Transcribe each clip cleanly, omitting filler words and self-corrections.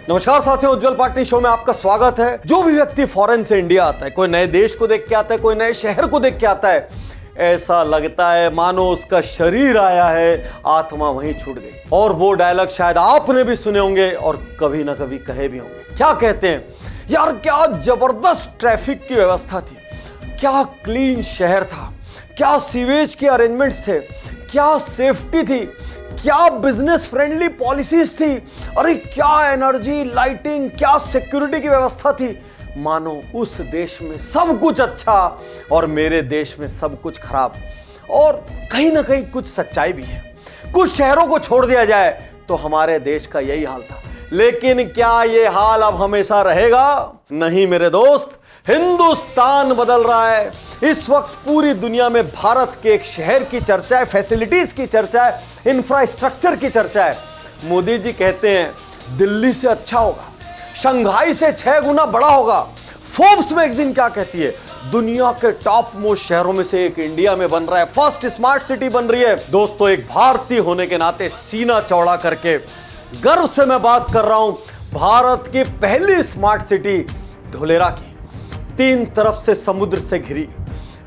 नमस्कार साथियों, उज्जवल पाटनी शो में आपका स्वागत है। जो भी व्यक्ति फॉरेन से इंडिया आता है, कोई नए देश को देख के आता है, कोई नए शहर को देख के आता है, ऐसा लगता है मानो उसका शरीर आया है, आत्मा वहीं छूट गई। और वो डायलॉग शायद आपने भी सुने होंगे और कभी ना कभी कहे भी होंगे। क्या कहते हैं? यार क्या जबरदस्त ट्रैफिक की व्यवस्था थी, क्या क्लीन शहर था, क्या सीवेज के अरेंजमेंट्स थे, क्या सेफ्टी थी, क्या बिजनेस फ्रेंडली पॉलिसीज थी, अरे क्या एनर्जी, लाइटिंग, क्या सिक्योरिटी की व्यवस्था थी। मानो उस देश में सब कुछ अच्छा और मेरे देश में सब कुछ खराब। और कहीं ना कहीं कुछ सच्चाई भी है। कुछ शहरों को छोड़ दिया जाए तो हमारे देश का यही हाल था। लेकिन क्या ये हाल अब हमेशा रहेगा? नहीं मेरे दोस्त, हिंदुस्तान बदल रहा है। इस वक्त पूरी दुनिया में भारत के एक शहर की चर्चा है, फैसिलिटीज की चर्चा है, इंफ्रास्ट्रक्चर की चर्चा है। मोदी जी कहते हैं दिल्ली से अच्छा होगा, शंघाई से 6 गुना बड़ा होगा। फोर्ब्स मैगजीन क्या कहती है? दुनिया के टॉप मोस्ट शहरों में से एक इंडिया में बन रहा है, फर्स्ट स्मार्ट सिटी बन रही है। दोस्तों, एक भारतीय होने के नाते सीना चौड़ा करके गर्व से मैं बात कर रहा हूं भारत की पहली स्मार्ट सिटी धुलेरा की। 3 तरफ से समुद्र से घिरी,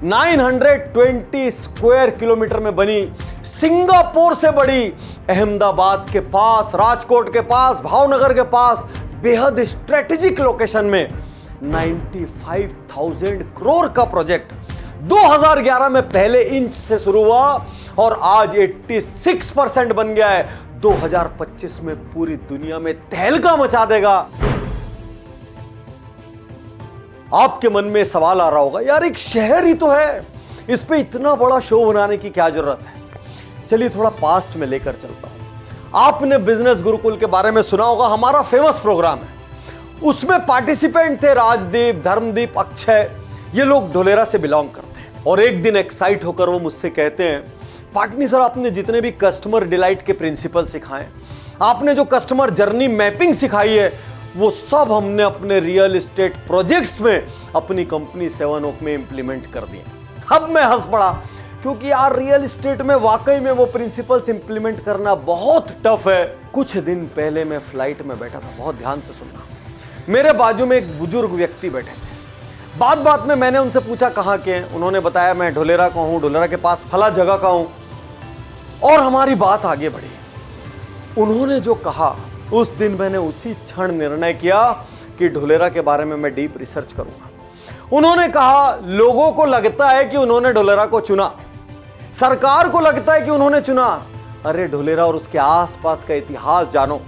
920 स्क्वायर किलोमीटर में बनी, सिंगापुर से बड़ी, अहमदाबाद के पास, राजकोट के पास, भावनगर के पास, बेहद स्ट्रेटेजिक लोकेशन में 95,000 करोड़ का प्रोजेक्ट 2011 में पहले इंच से शुरू हुआ और आज 86% बन गया है। 2025 में पूरी दुनिया में तहलका मचा देगा। आपके मन में सवाल आ रहा होगा, यार एक शहर ही तो है, इस पे इतना बड़ा शो बनाने की क्या जरूरत है? चलिए थोड़ा पास्ट में लेकर चलता हूं। आपने बिजनेस गुरुकुल के बारे में सुना होगा, हमारा फेमस प्रोग्राम है। उसमें पार्टिसिपेंट थे राजदीप, धर्मदीप, अक्षय। ये लोग धुलेरा से बिलोंग करते हैं। और एक दिन एक्साइट होकर वो मुझसे कहते हैं, पाटनी सर आपने जितने भी कस्टमर डिलाइट के प्रिंसिपल सिखाए, आपने जो कस्टमर जर्नी मैपिंग सिखाई है, वो सब हमने अपने रियल एस्टेट प्रोजेक्ट्स में अपनी कंपनी 7 ओक में इंप्लीमेंट कर दिए। अब मैं हंस पड़ा, क्योंकि यार रियल एस्टेट में वाकई में वो प्रिंसिपल्स इंप्लीमेंट करना बहुत टफ है। कुछ दिन पहले मैं फ्लाइट में बैठा था, बहुत ध्यान से सुनना। मेरे बाजू में एक बुजुर्ग व्यक्ति बैठे थे। बात बात में मैंने उनसे पूछा कहाँ के हैं। उन्होंने बताया मैं धुलेरा का हूँ, धुलेरा के पास फला जगह का हूँ। और हमारी बात आगे बढ़ी। उन्होंने जो कहा उस दिन मैंने उसी क्षण निर्णय किया कि धुलेरा के बारे में मैं डीप रिसर्च करूंगा। उन्होंने कहा लोगों को लगता है कि उन्होंने धुलेरा को चुना, सरकार को लगता है कि उन्होंने चुना। अरे धुलेरा और उसके आसपास का इतिहास जानो।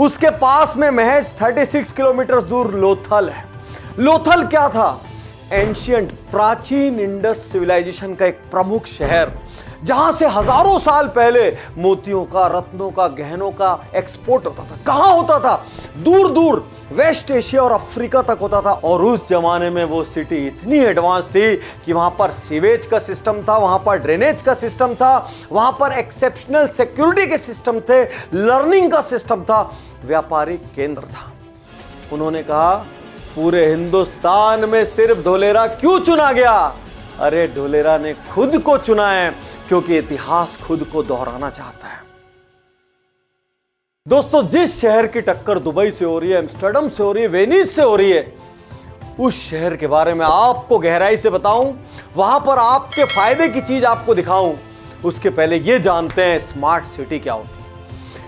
उसके पास में महज 36 किलोमीटर दूर लोथल है। लोथल क्या था? एंशियंट, प्राचीन इंडस सिविलाइजेशन का एक प्रमुख शहर, जहां से हजारों साल पहले मोतियों का, रत्नों का, गहनों का एक्सपोर्ट होता था। कहां होता था? दूर दूर वेस्ट एशिया और अफ्रीका तक होता था। और उस जमाने में वो सिटी इतनी एडवांस थी कि वहां पर सीवेज का सिस्टम था, वहां पर ड्रेनेज का सिस्टम था, वहां पर एक्सेप्शनल सिक्योरिटी के सिस्टम थे, लर्निंग का सिस्टम था, व्यापारिक केंद्र था। उन्होंने कहा पूरे हिंदुस्तान में सिर्फ धुलेरा क्यों चुना गया? अरे धुलेरा ने खुद को चुना है, क्योंकि इतिहास खुद को दोहराना चाहता है। दोस्तों, जिस शहर की टक्कर दुबई से हो रही है, एम्स्टर्डम से हो रही है, वेनिस से हो रही है, उस शहर के बारे में आपको गहराई से बताऊं, वहां पर आपके फायदे की चीज आपको दिखाऊं, उसके पहले यह जानते हैं स्मार्ट सिटी क्या होती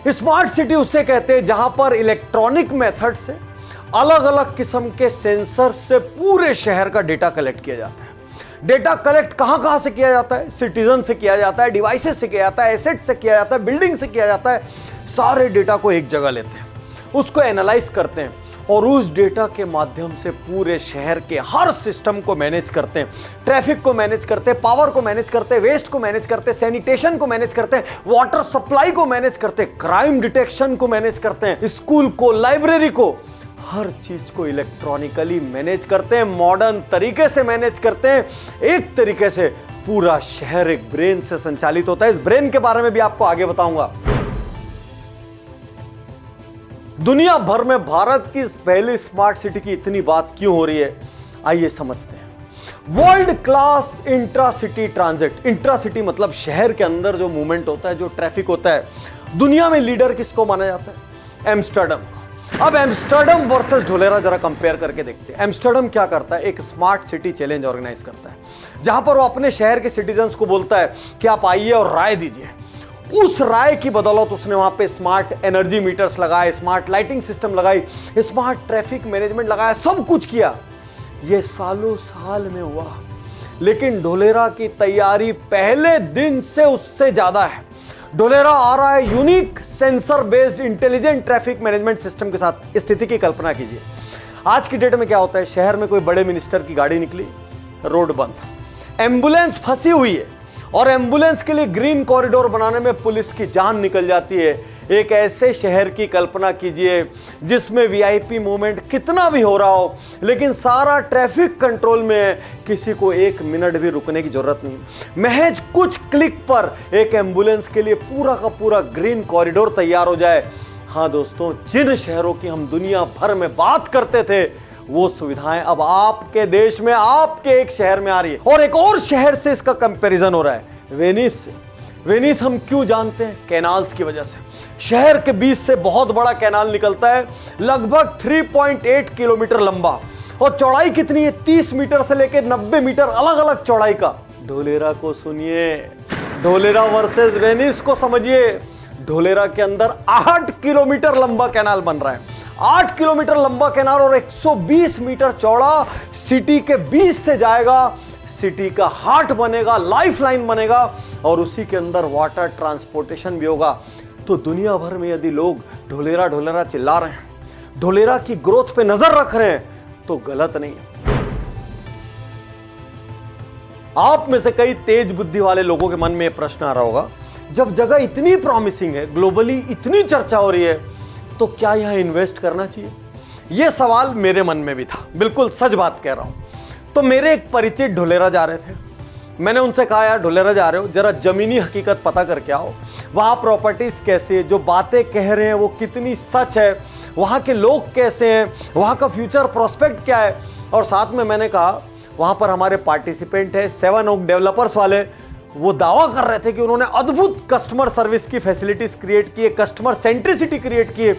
है। स्मार्ट सिटी उसे कहते हैं जहां पर इलेक्ट्रॉनिक मेथड से अलग अलग किस्म के सेंसर से पूरे शहर का डेटा कलेक्ट किया जाता है। डेटा कलेक्ट कहां से किया जाता है? सिटीजन से किया जाता है, डिवाइसेस से किया जाता है, एसेट से किया जाता है, बिल्डिंग से किया जाता है। सारे डेटा को एक जगह लेते हैं, उसको एनालाइज करते हैं और उस डेटा के माध्यम से पूरे शहर के हर सिस्टम को मैनेज करते हैं। ट्रैफिक को मैनेज करते हैं, पावर को मैनेज करते हैं, वेस्ट को मैनेज करते हैं, सैनिटेशन को मैनेज करते हैं, वाटर सप्लाई को मैनेज करते हैं, क्राइम डिटेक्शन को मैनेज करते हैं, स्कूल को, लाइब्रेरी को, हर चीज को इलेक्ट्रॉनिकली मैनेज करते हैं, मॉडर्न तरीके से मैनेज करते हैं। एक तरीके से पूरा शहर एक ब्रेन से संचालित होता है। इस ब्रेन के बारे में भी आपको आगे बताऊंगा। दुनिया भर में भारत की इस पहली स्मार्ट सिटी की इतनी बात क्यों हो रही है, आइए समझते हैं। World class intra city transit. Intra city मतलब शहर के अंदर जो मूवमेंट होता है, जो ट्रैफिक होता है। दुनिया में लीडर किसको माना जाता है? एम्स्टर्डम को। अब एम्स्टर्डम वर्सेस ढोलेरा जरा कंपेयर करके देखते हैं। एम्स्टर्डम क्या करता है, एक स्मार्ट सिटी चैलेंज ऑर्गेनाइज करता है, जहां पर वो अपने शहर के सिटीजन्स को बोलता है कि आप आइए और राय दीजिए। उस राय की बदौलत उसने वहां पे स्मार्ट एनर्जी मीटर्स लगाए, स्मार्ट लाइटिंग सिस्टम लगाई, स्मार्ट ट्रैफिक मैनेजमेंट लगाया, सब कुछ किया। ये सालों साल में हुआ, लेकिन ढोलेरा की तैयारी पहले दिन से उससे ज्यादा है। ढोलेरा आ रहा है unique sensor based intelligent traffic management system के साथ। स्थिति की कल्पना कीजिए, आज की डेट में क्या होता है, शहर में कोई बड़े मिनिस्टर की गाड़ी निकली, रोड बंद, एम्बुलेंस फंसी हुई है और एम्बुलेंस के लिए ग्रीन कॉरिडोर बनाने में पुलिस की जान निकल जाती है। एक ऐसे शहर की कल्पना कीजिए जिसमें वीआईपी मूवमेंट कितना भी हो रहा हो, लेकिन सारा ट्रैफिक कंट्रोल में है, किसी को एक मिनट भी रुकने की जरूरत नहीं। महज कुछ क्लिक पर एक एम्बुलेंस के लिए पूरा का पूरा ग्रीन कॉरिडोर तैयार हो जाए। हाँ दोस्तों, जिन शहरों की हम दुनिया भर में बात करते थे, वो सुविधाएं अब आपके देश में, आपके एक शहर में आ रही है। और एक और शहर से इसका कंपैरिजन हो रहा है, वेनिस से। वेनिस हम क्यों जानते हैं? कैनाल्स की वजह से। शहर के बीच से बहुत बड़ा कैनाल निकलता है, लगभग 3.8 किलोमीटर लंबा, और चौड़ाई कितनी है, 30 मीटर से लेकर 90 मीटर अलग अलग चौड़ाई का। ढोलेरा को सुनिए, ढोलेरा वर्सेस वेनिस को समझिए। ढोलेरा के अंदर 8 किलोमीटर लंबा कैनाल बन रहा है, 8 किलोमीटर लंबा कैनाल और 120 मीटर चौड़ा, सिटी के बीच से जाएगा, सिटी का हार्ट बनेगा, लाइफलाइन बनेगा, और उसी के अंदर वाटर ट्रांसपोर्टेशन भी होगा। तो दुनिया भर में यदि लोग ढोलेरा ढोलेरा चिल्ला रहे हैं, ढोलेरा की ग्रोथ पे नजर रख रहे हैं, तो गलत नहीं है। आप में से कई तेज बुद्धि वाले लोगों के मन में यह प्रश्न आ रहा होगा, जब जगह इतनी प्रॉमिसिंग है, ग्लोबली इतनी चर्चा हो रही है, तो क्या यहां इन्वेस्ट करना चाहिए? यह सवाल मेरे मन में भी था, बिल्कुल सच बात कह रहा हूं। तो मेरे एक परिचित ढोलेरा जा रहे थे, मैंने उनसे कहा, यार ढोलेरा जा रहे हो, जरा जमीनी हकीकत पता करके आओ, वहां प्रॉपर्टीज कैसे है, जो बातें कह रहे हैं वो कितनी सच है, वहां के लोग कैसे हैं, वहां का फ्यूचर प्रोस्पेक्ट क्या है। और साथ में मैंने कहा, वहां पर हमारे पार्टिसिपेंट है 7 ओक डेवलपर्स वाले, वो दावा कर रहे थे कि उन्होंने अद्भुत कस्टमर सर्विस की फैसिलिटीज क्रिएट की है, कस्टमर सेंट्रिसिटी क्रिएट की है,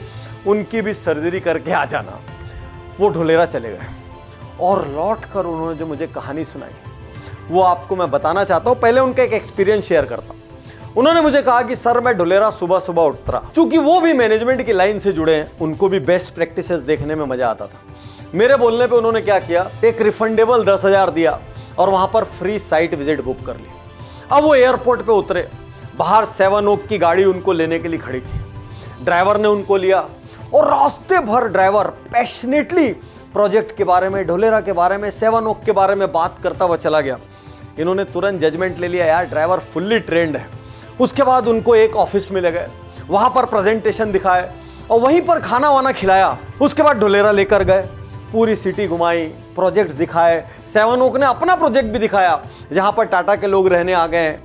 उनकी भी सर्जरी करके आ जाना। वो ढोलेरा चले गए और लौट कर उन्होंने जो मुझे कहानी सुनाई, वो आपको मैं बताना चाहता हूं। पहले उनका एक एक्सपीरियंस शेयर करता हूं। उन्होंने मुझे कहा कि सर, मैं ढोलेरा सुबह सुबह उठता, चूंकि वो भी मैनेजमेंट की लाइन से जुड़े हैं, उनको भी बेस्ट प्रैक्टिसेस देखने में मजा आता था। मेरे बोलने पे उन्होंने क्या किया, एक रिफंडेबल 10,000 दिया और वहां पर फ्री साइट विजिट बुक कर ली। अब वो एयरपोर्ट पे उतरे, बाहर 7 ओक की गाड़ी उनको लेने के लिए खड़ी थी, ड्राइवर ने उनको लिया और रास्ते भर ड्राइवर पैशनेटली प्रोजेक्ट के बारे में, ढोलेरा के बारे में, 7 ओक के बारे में बात करता हुआ चला गया। इन्होंने तुरंत जजमेंट ले लिया, यार ड्राइवर फुल्ली ट्रेंड है। उसके बाद उनको एक ऑफिस में ले गए, वहां पर प्रेजेंटेशन दिखाए और वहीं पर खाना वाना खिलाया। उसके बाद ढोलेरा लेकर गए, पूरी सिटी घुमाई, प्रोजेक्ट्स दिखाए, 7 ओक ने अपना प्रोजेक्ट भी दिखाया जहां पर टाटा के लोग रहने आ गए।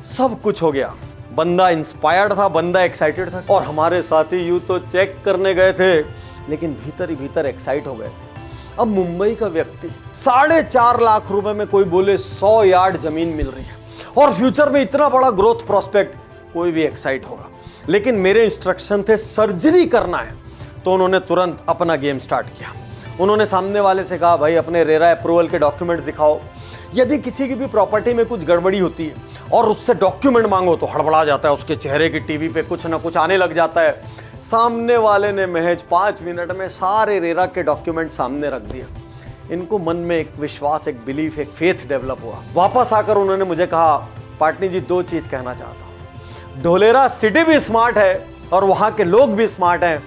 सब कुछ हो गया, बंदा इंस्पायर्ड था, बंदा एक्साइटेड था, और हमारे साथी यूं तो चेक करने गए थे, लेकिन भीतर ही भीतर एक्साइट हो गए थे। अब मुंबई का व्यक्ति 4.5 लाख रुपए में कोई बोले 100 यार्ड जमीन मिल रही है और फ्यूचर में इतना बड़ा ग्रोथ प्रोस्पेक्ट, कोई भी एक्साइट होगा। लेकिन मेरे इंस्ट्रक्शन थे सर्जरी करना है, तो उन्होंने तुरंत अपना गेम स्टार्ट किया। उन्होंने सामने वाले से कहा, भाई अपने रेरा अप्रूवल के डॉक्यूमेंट्स दिखाओ। यदि किसी की भी प्रॉपर्टी में कुछ गड़बड़ी होती है और उससे डॉक्यूमेंट मांगो तो हड़बड़ा जाता है, उसके चेहरे की टीवी पे कुछ ना कुछ आने लग जाता है। सामने वाले ने महज 5 मिनट में सारे रेरा के डॉक्यूमेंट सामने रख दिया। इनको मन में एक विश्वास, एक बिलीफ, एक फेथ डेवलप हुआ। वापस आकर उन्होंने मुझे कहा, पाटनी जी 2 चीज कहना चाहता हूं, ढोलेरा सिटी भी स्मार्ट है और वहां के लोग भी स्मार्ट हैं।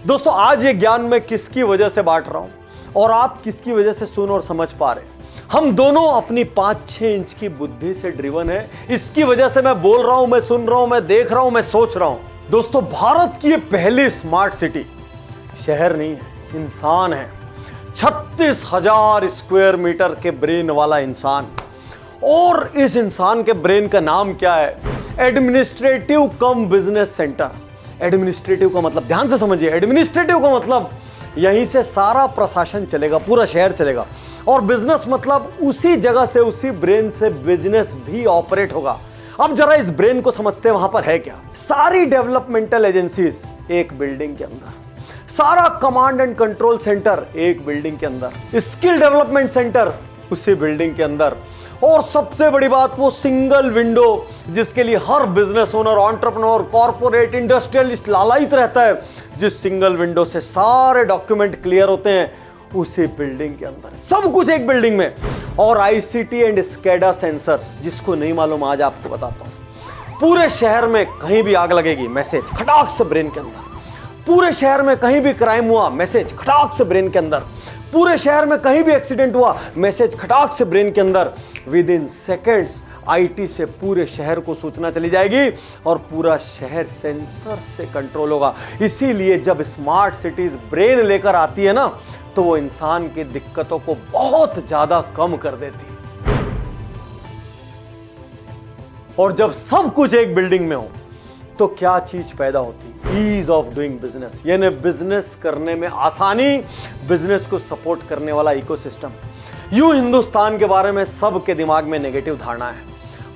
दोस्तों, आज ये ज्ञान मैं किसकी वजह से बांट रहा हूं और आप किसकी वजह से सुन और समझ पा रहे हैं? हम दोनों अपनी 5-6 इंच की बुद्धि से ड्रिवन है। इसकी वजह से मैं बोल रहा हूं, मैं सुन रहा हूं, मैं देख रहा हूं, मैं सोच रहा हूं। दोस्तों, भारत की ये पहली स्मार्ट सिटी शहर नहीं है, इंसान है। 36,000 स्क्वायर मीटर के ब्रेन वाला इंसान। और इस इंसान के ब्रेन का नाम क्या है? एडमिनिस्ट्रेटिव कम बिजनेस सेंटर। एडमिनिस्ट्रेटिव का मतलब, ध्यान से समझिए, एडमिनिस्ट्रेटिव का मतलब यहीं से सारा प्रशासन चलेगा, पूरा शहर चलेगा। और बिजनेस मतलब उसी जगह से, उसी ब्रेन से बिजनेस भी ऑपरेट होगा। अब जरा इस ब्रेन को समझते हैं, वहां पर है क्या। सारी डेवलपमेंटल एजेंसीज एक बिल्डिंग के अंदर, सारा कमांड एंड कंट्रोल सेंटर एक बिल्डिंग के अंदर, स्किल डेवलपमेंट सेंटर उसी बिल्डिंग के अंदर, और सबसे बड़ी बात वो सिंगल विंडो जिसके लिए हर business owner, entrepreneur, corporate, industrialist लालायित रहता है, जिस सिंगल विंडो से सारे डॉक्यूमेंट क्लियर होते हैं, उसी बिल्डिंग के अंदर, सब कुछ एक बिल्डिंग में। और आईसीटी एंड स्कैडा सेंसर्स, जिसको नहीं मालूम आज आपको बताता हूं। पूरे शहर में कहीं भी आग लगेगी, मैसेज खटाक से ब्रेन के अंदर। पूरे शहर में कहीं भी क्राइम हुआ, मैसेज खटाक से ब्रेन के अंदर। पूरे शहर में कहीं भी एक्सीडेंट हुआ, मैसेज खटाक से ब्रेन के अंदर। विद इन सेकेंड्स आईटी से पूरे शहर को सूचना चली जाएगी और पूरा शहर सेंसर से कंट्रोल होगा। इसीलिए जब स्मार्ट सिटीज ब्रेन लेकर आती है ना, तो वो इंसान की दिक्कतों को बहुत ज्यादा कम कर देती है। और जब सब कुछ एक बिल्डिंग में हो तो क्या चीज पैदा होती है? ईज ऑफ डूइंग बिजनेस, यानी बिजनेस करने में आसानी, बिजनेस को सपोर्ट करने वाला इकोसिस्टम। यूं हिंदुस्तान के बारे में सबके दिमाग में नेगेटिव धारणा है।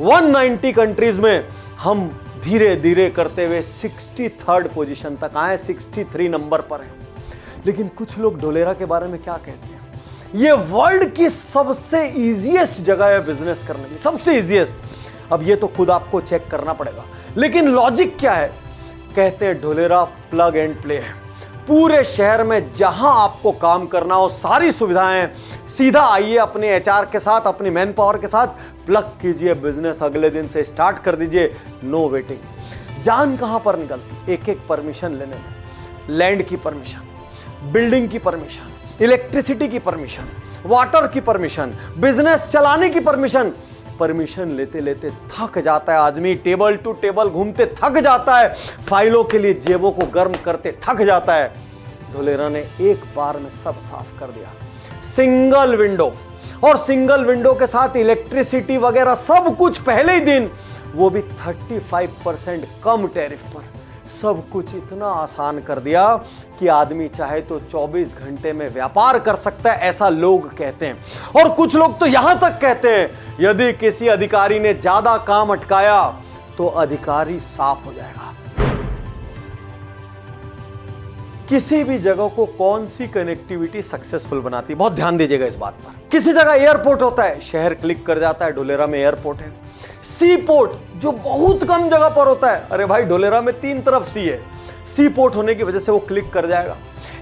190 कंट्रीज में हम धीरे धीरे करते हुए 63rd पोजीशन तक आए, 63 नंबर पर है। लेकिन कुछ लोग ढोलेरा के बारे में क्या कहते हैं? ये वर्ल्ड की सबसे इजीएस्ट जगह है बिजनेस करने की, सबसे इजीएस्ट। अब ये तो खुद आपको चेक करना पड़ेगा, लेकिन लॉजिक क्या है? कहते हैं ढोलेरा प्लग एंड प्ले है। पूरे शहर में जहां आपको काम करना हो, सारी सुविधाएं, सीधा आइए अपने एचआर के साथ, अपनी मैन पावर के साथ, प्लग कीजिए बिजनेस, अगले दिन से स्टार्ट कर दीजिए, नो वेटिंग। जान कहां पर निकलती? एक एक परमिशन लेने में। लैंड की परमिशन, बिल्डिंग की परमिशन, इलेक्ट्रिसिटी की परमिशन, वाटर की परमिशन, बिजनेस चलाने की परमिशन। परमिशन लेते लेते थक जाता है आदमी, टेबल टू टेबल घूमते थक जाता है, फाइलों के लिए जेबों को गर्म करते थक जाता है। ढोलेरा ने एक बार में सब साफ कर दिया। सिंगल विंडो, और सिंगल विंडो के साथ इलेक्ट्रिसिटी वगैरह सब कुछ पहले ही दिन, वो भी 35% कम टैरिफ पर। सब कुछ इतना आसान कर दिया कि आदमी चाहे तो 24 घंटे में व्यापार कर सकता है, ऐसा लोग कहते हैं। और कुछ लोग तो यहां तक कहते हैं, यदि किसी अधिकारी ने ज्यादा काम अटकाया तो अधिकारी साफ हो जाएगा। किसी भी जगह को कौन सी कनेक्टिविटी सक्सेसफुल बनाती है? बहुत ध्यान दीजिएगा इस बात पर। किसी जगह एयरपोर्ट होता है, शहर क्लिक कर जाता है, ढोलेरा में एयरपोर्ट है। सी पोर्ट जो बहुत कम जगह पर होता है, अरे भाई ढोलेरा में 3 तरफ सी है, सी पोर्ट होने की वजह से वो क्लिक कर जाएगा।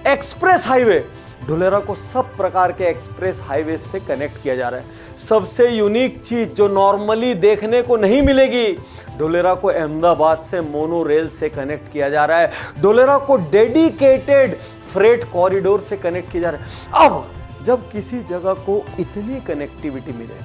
एक्सप्रेस हाईवे, ढोलेरा को सब प्रकार के एक्सप्रेस हाईवे से कनेक्ट किया जा रहा है। सबसे यूनिक चीज जो नॉर्मली देखने को नहीं मिलेगी, ढोलेरा को अहमदाबाद से मोनो रेल से कनेक्ट किया जा रहा है। ढोलेरा को डेडिकेटेड फ्रेट कॉरिडोर से कनेक्ट किया जा रहा है। अब जब किसी जगह को इतनी कनेक्टिविटी मिले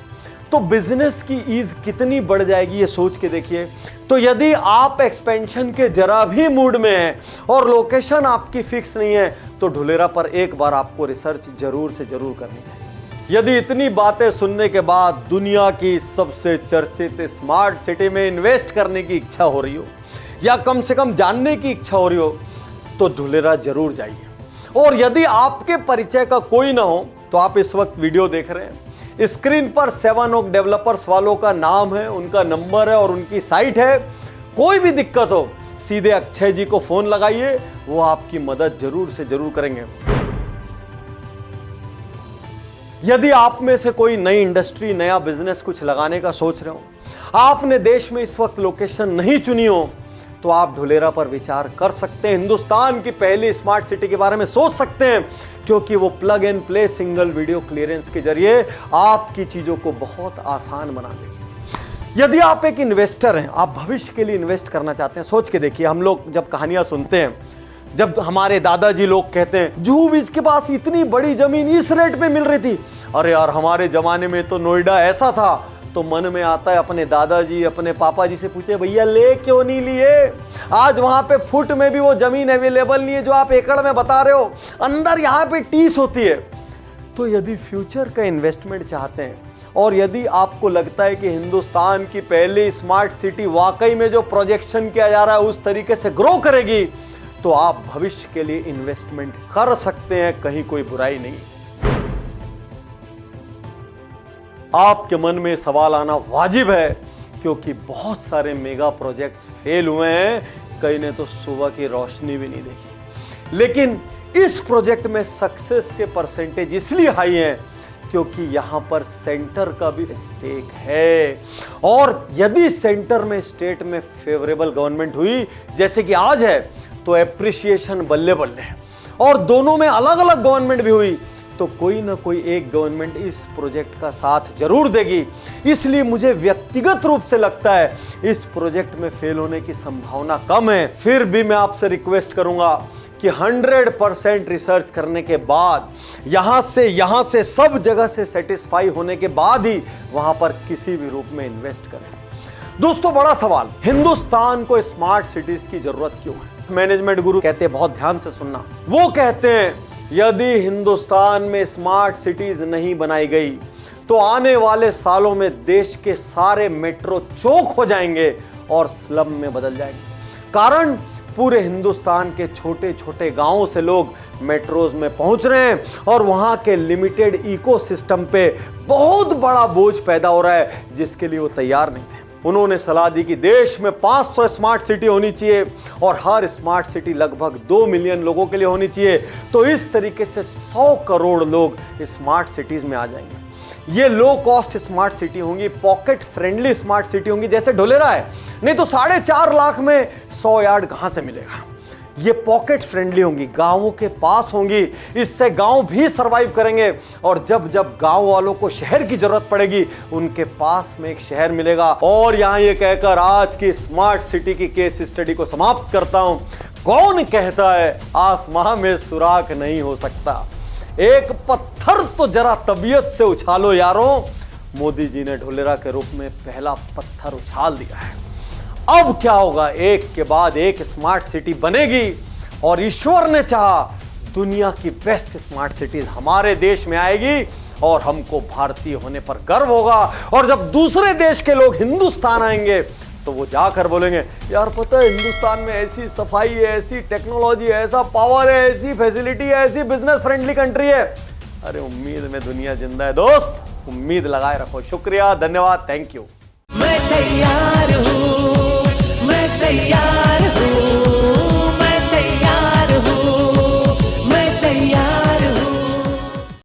तो बिजनेस की ईज कितनी बढ़ जाएगी, ये सोच के देखिए। तो यदि आप एक्सपेंशन के जरा भी मूड में हैं और लोकेशन आपकी फिक्स नहीं है, तो ढोलेरा पर एक बार आपको रिसर्च जरूर से जरूर करनी चाहिए। यदि इतनी बातें सुनने के बाद दुनिया की सबसे चर्चित स्मार्ट सिटी में इन्वेस्ट करने की इच्छा हो रही हो, या कम से कम जानने की इच्छा हो रही हो, तो ढोलेरा जरूर जाइए। और यदि आपके परिचय का कोई ना हो, तो आप इस वक्त वीडियो देख रहे हैं, स्क्रीन पर 7 ओक डेवलपर्स वालों का नाम है, उनका नंबर है और उनकी साइट है। कोई भी दिक्कत हो, सीधे अक्षय जी को फोन लगाइए, वो आपकी मदद जरूर से जरूर करेंगे। यदि आप में से कोई नई इंडस्ट्री, नया बिजनेस कुछ लगाने का सोच रहे हो, आपने देश में इस वक्त लोकेशन नहीं चुनी हो, तो आप ढोलेरा पर विचार कर सकते हैं। हिंदुस्तान की पहली स्मार्ट सिटी के बारे में सोच सकते हैं, क्योंकि वो plug and play single video clearance के जरिए आपकी चीजों को बहुत आसान बना देगी। यदि आप एक इन्वेस्टर हैं, आप भविष्य के लिए इन्वेस्ट करना चाहते हैं, सोच के देखिए। हम लोग जब कहानियां सुनते हैं, जब हमारे दादाजी लोग कहते हैं जुहू बीच के पास इतनी बड़ी जमीन इस रेट पे मिल रही थी, अरे यार हमारे जमाने में तो नोएडा ऐसा था, तो मन में आता है अपने दादाजी, अपने पापा जी से पूछे, भैया ले क्यों नहीं लिए? आज वहां पे फुट में भी वो जमीन अवेलेबल नहीं है जो आप एकड़ में बता रहे हो, अंदर यहाँ पे टीस होती है। तो यदि फ्यूचर का इन्वेस्टमेंट चाहते हैं और यदि आपको लगता है कि हिंदुस्तान की पहली स्मार्ट सिटी वाकई में जो प्रोजेक्शन किया जा रहा है उस तरीके से ग्रो करेगी, तो आप भविष्य के लिए इन्वेस्टमेंट कर सकते हैं, कहीं कोई बुराई नहीं। आपके मन में सवाल आना वाजिब है क्योंकि बहुत सारे मेगा प्रोजेक्ट्स फेल हुए हैं, कई ने तो सुबह की रोशनी भी नहीं देखी। लेकिन इस प्रोजेक्ट में सक्सेस के परसेंटेज इसलिए हाई हैं क्योंकि यहां पर सेंटर का भी स्टेक है, और यदि सेंटर में स्टेट में फेवरेबल गवर्नमेंट हुई जैसे कि आज है तो एप्रिसिएशन बल्ले बल्ले, और दोनों में अलग अलग गवर्नमेंट भी हुई तो कोई ना कोई एक गवर्नमेंट इस प्रोजेक्ट का साथ जरूर देगी। इसलिए मुझे व्यक्तिगत रूप से लगता है इस प्रोजेक्ट में फेल होने की संभावना कम है। फिर भी मैं आपसे रिक्वेस्ट करूंगा कि 100% रिसर्च करने के बाद यहां से सब जगह से सेटिस्फाई होने के बाद ही वहां पर किसी भी रूप में इन्वेस्ट करें। दोस्तों, बड़ा सवाल, हिंदुस्तान को स्मार्ट सिटीज की जरूरत क्यों है? मैनेजमेंट गुरु कहते हैं, बहुत ध्यान से सुनना, वो कहते हैं यदि हिंदुस्तान में स्मार्ट सिटीज नहीं बनाई गई तो आने वाले सालों में देश के सारे मेट्रो चौक हो जाएंगे और स्लम में बदल जाएंगे। कारण, पूरे हिंदुस्तान के छोटे छोटे गांवों से लोग मेट्रोज में पहुंच रहे हैं और वहां के लिमिटेड इकोसिस्टम पे बहुत बड़ा बोझ पैदा हो रहा है जिसके लिए वो तैयार नहीं थे। उन्होंने सलाह दी कि देश में 500 स्मार्ट सिटी होनी चाहिए और हर स्मार्ट सिटी लगभग 2 मिलियन लोगों के लिए होनी चाहिए। तो इस तरीके से 100 करोड़ लोग स्मार्ट सिटीज में आ जाएंगे। ये लो कॉस्ट स्मार्ट सिटी होंगी, पॉकेट फ्रेंडली स्मार्ट सिटी होंगी, जैसे ढोलेरा है, नहीं तो 4.5 लाख में 100 यार्ड कहां से मिलेगा। ये पॉकेट फ्रेंडली होंगी, गांवों के पास होंगी, इससे गांव भी सरवाइव करेंगे और जब जब गांव वालों को शहर की जरूरत पड़ेगी उनके पास में एक शहर मिलेगा। और यहां ये कहकर आज की स्मार्ट सिटी की केस स्टडी को समाप्त करता हूं। कौन कहता है आसमां में सुराख नहीं हो सकता? एक पत्थर तो जरा तबीयत से उछालो यारों। मोदी जी ने ढोलेरा के रूप में पहला पत्थर उछाल दिया है। अब क्या होगा? एक के बाद एक स्मार्ट सिटी बनेगी और ईश्वर ने चाहा दुनिया की बेस्ट स्मार्ट सिटीज हमारे देश में आएगी और हमको भारतीय होने पर गर्व होगा। और जब दूसरे देश के लोग हिंदुस्तान आएंगे तो वो जाकर बोलेंगे, यार पता है हिंदुस्तान में ऐसी सफाई है, ऐसी टेक्नोलॉजी है, ऐसा पावर है, ऐसी फैसिलिटी है, ऐसी बिजनेस फ्रेंडली कंट्री है। अरे उम्मीद में दुनिया जिंदा है दोस्त, उम्मीद लगाए रखो। शुक्रिया, धन्यवाद, थैंक यू। मैं तैयार हूँ, मैं तैयार